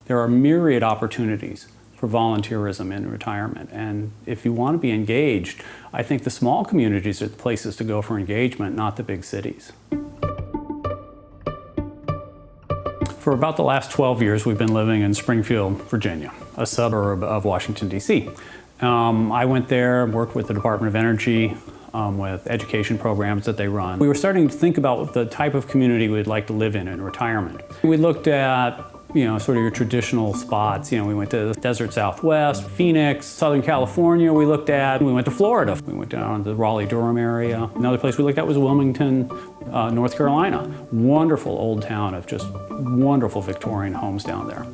There are myriad opportunities for volunteerism in retirement, and if you want to be engaged, I think the small communities are the places to go for engagement, not the big cities. For about the last 12 years, we've been living in Springfield, Virginia, a suburb of Washington, D.C. I went there, worked with the Department of Energy, with education programs that they run. We were starting to think about the type of community we'd like to live in retirement. We looked at, sort of your traditional spots. We went to the desert Southwest, Phoenix, Southern California we went to Florida. We went down to the Raleigh-Durham area. Another place we looked at was Wilmington, North Carolina. Wonderful old town of just wonderful Victorian homes down there.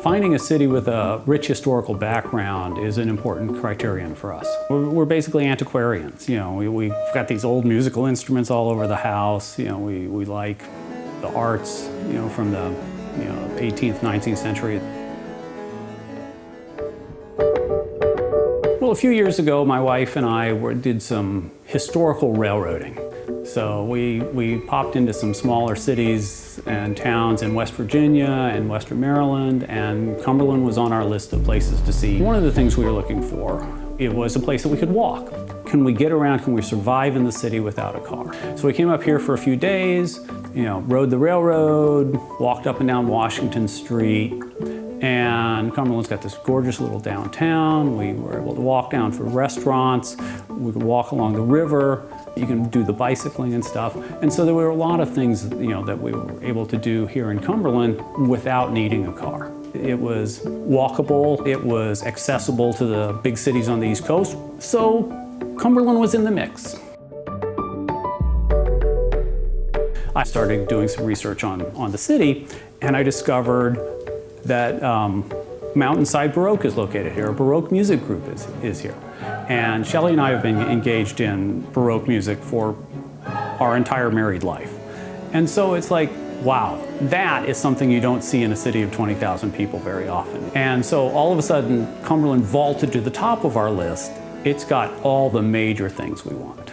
Finding a city with a rich historical background is an important criterion for us. We're basically antiquarians. We've got these old musical instruments all over the house. We like the arts, from the 18th, 19th century. Well, a few years ago, my wife and I did some historical railroading. So we popped into some smaller cities and towns in West Virginia and Western Maryland, and Cumberland was on our list of places to see. One of the things we were looking for, it was a place that we could walk. Can we get around, can we survive in the city without a car? So we came up here for a few days, rode the railroad, walked up and down Washington Street, and Cumberland's got this gorgeous little downtown. We were able to walk down for restaurants, we could walk along the river. You can do the bicycling and stuff. And so there were a lot of things, that we were able to do here in Cumberland without needing a car. It was walkable, it was accessible to the big cities on the East Coast, so Cumberland was in the mix. I started doing some research on the city, and I discovered that Mountainside Baroque is located here. A Baroque music group is here. And Shelly and I have been engaged in Baroque music for our entire married life. And so it's like, wow, that is something you don't see in a city of 20,000 people very often. And so all of a sudden, Cumberland vaulted to the top of our list. It's got all the major things we want.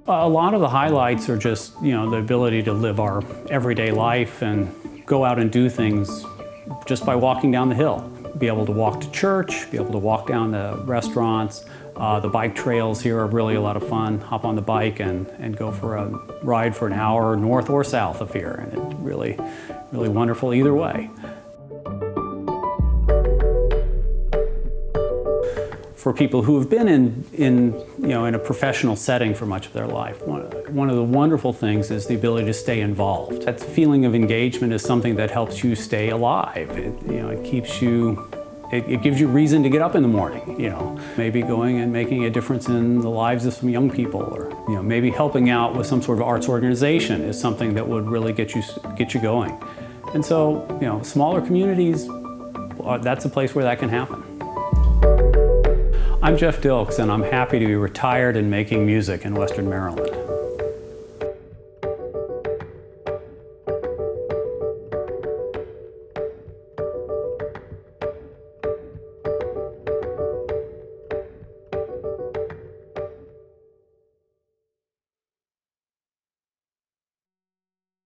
A lot of the highlights are just, the ability to live our everyday life and go out and do things just by walking down the hill. Be able to walk to church, be able to walk down to restaurants. The bike trails here are really a lot of fun. Hop on the bike and go for a ride for an hour north or south of here, and it's really, really wonderful either way. For people who have been in a professional setting for much of their life, one of the wonderful things is the ability to stay involved. That feeling of engagement is something that helps you stay alive. It keeps you. It gives you reason to get up in the morning. Maybe going and making a difference in the lives of some young people, or maybe helping out with some sort of arts organization is something that would really get you going. And so, smaller communities, that's a place where that can happen. I'm Jeff Dilks, and I'm happy to be retired and making music in Western Maryland.